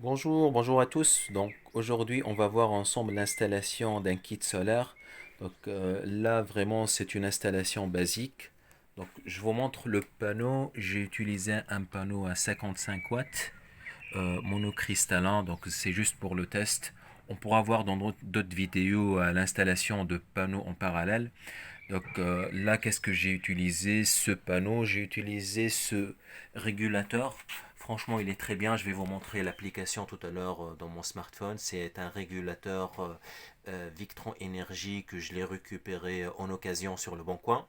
Bonjour à tous. Donc aujourd'hui, on va voir ensemble l'installation d'un kit solaire. Là, vraiment, c'est une installation basique. Donc je vous montre le panneau. J'ai utilisé un panneau à 55 watts monocristalline. Donc c'est juste pour le test. On pourra voir dans d'autres vidéos l'installation de panneaux en parallèle. Là, qu'est-ce que j'ai utilisé? Ce panneau, j'ai utilisé ce régulateur. Franchement, il est très bien. Je vais vous montrer l'application tout à l'heure dans mon smartphone. C'est un régulateur Victron Energy que je l'ai récupéré en occasion sur le bon coin.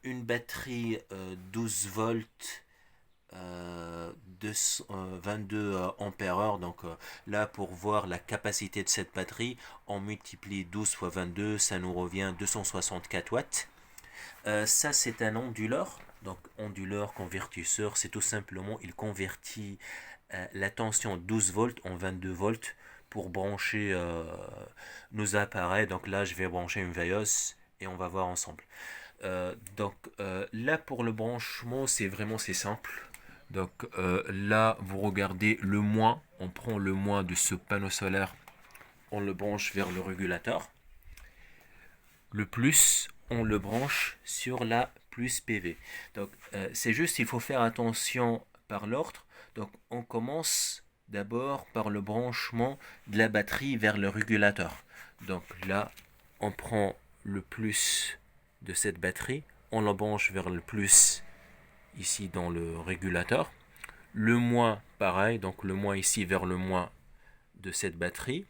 Une batterie 12 volts 22 ampères heure. Là, pour voir la capacité de cette batterie, on multiplie 12 fois 22, ça nous revient 264 watts. Ça, c'est un onduleur. Donc, onduleur convertisseur, c'est tout simplement, il convertit la tension 12 volts en 22 volts pour brancher nos appareils. Donc là, je vais brancher une veilleuse et on va voir ensemble. Là, pour le branchement, c'est simple. Là, vous regardez le moins, on prend le moins de ce panneau solaire, on le branche vers le régulateur. Le plus, on le branche sur la plus PV. C'est juste, il faut faire attention par l'ordre. Donc, on commence d'abord par le branchement de la batterie vers le régulateur. Donc là, on prend le plus de cette batterie, on la branche vers le plus ici dans le régulateur. Le moins, pareil, donc le moins ici vers le moins de cette batterie.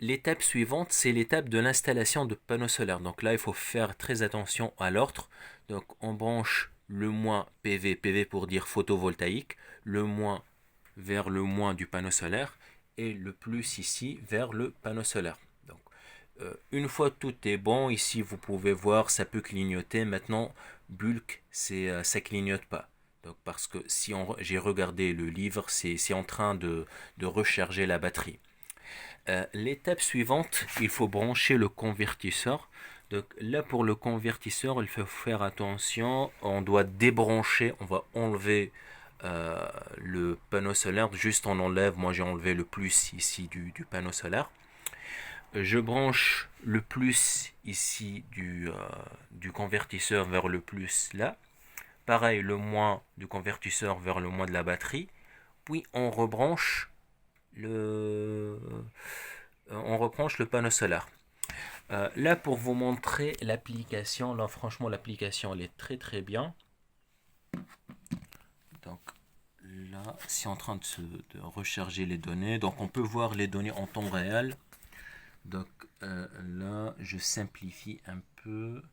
L'étape suivante, c'est l'étape de l'installation de panneaux solaires. Donc là, il faut faire très attention à l'ordre. Donc on branche le moins PV, PV pour dire photovoltaïque, le moins vers le moins du panneau solaire et le plus ici vers le panneau solaire. Une fois tout est bon, ici vous pouvez voir, ça peut clignoter. Maintenant, bulk, ça clignote pas. Parce que si j'ai regardé le livre, c'est en train de recharger la batterie. L'étape suivante, il faut brancher le convertisseur. Donc là, pour le convertisseur, il faut faire attention. On doit débrancher, on va enlever le panneau solaire. Juste on enlève, moi j'ai enlevé le plus ici du panneau solaire. Je branche le plus ici du convertisseur vers le plus là. Pareil, le moins du convertisseur vers le moins de la batterie. Puis on rebranche le panneau solaire. Là, pour vous montrer l'application, là, franchement, l'application, elle est très très bien. Donc, là, c'est en train de recharger les données. Donc, on peut voir les données en temps réel. Donc, là, je simplifie un peu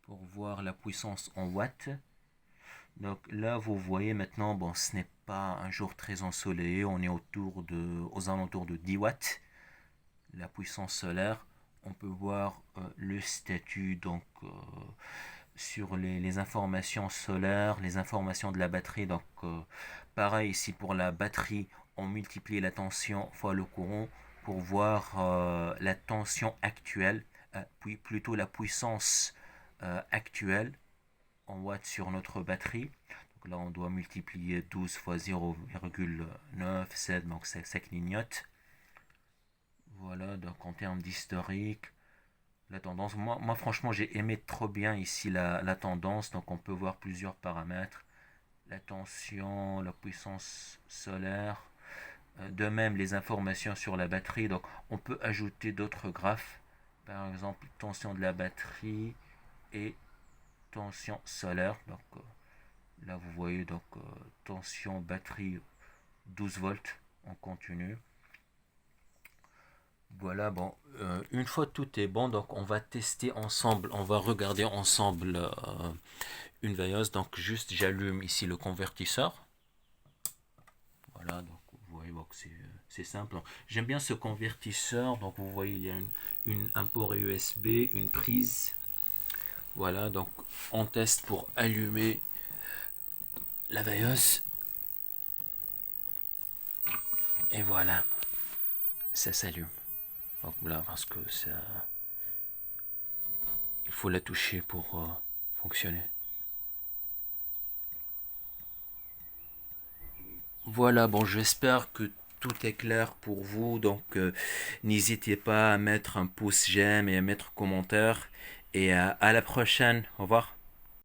pour voir la puissance en watts. Donc, là, vous voyez maintenant, bon, ce n'est pas un jour très ensoleillé. On est aux alentours de 10 watts. La puissance solaire. On peut voir le statut sur les informations solaires, les informations de la batterie. Pareil ici pour la batterie, on multiplie la tension fois le courant pour voir la tension actuelle, puis plutôt la puissance actuelle en watts sur notre batterie. Donc là, on doit multiplier 12 fois 0,97, donc ça clignote. Voilà, donc en termes d'historique, la tendance, moi franchement j'ai aimé trop bien ici la tendance, donc on peut voir plusieurs paramètres, la tension, la puissance solaire, de même les informations sur la batterie, donc on peut ajouter d'autres graphes, par exemple tension de la batterie et tension solaire, là vous voyez tension batterie 12 volts en continu. Voilà, bon, une fois tout est bon, donc on va tester ensemble, on va regarder ensemble une veilleuse. Donc juste j'allume ici le convertisseur. Voilà, donc vous voyez bon, que c'est simple. J'aime bien ce convertisseur, donc vous voyez il y a un port USB, une prise. Voilà, donc on teste pour allumer la veilleuse. Et voilà, ça s'allume. Donc là, parce que ça, il faut la toucher pour fonctionner. Voilà, bon, j'espère que tout est clair pour vous. Donc, n'hésitez pas à mettre un pouce j'aime et à mettre commentaire. Et à la prochaine. Au revoir.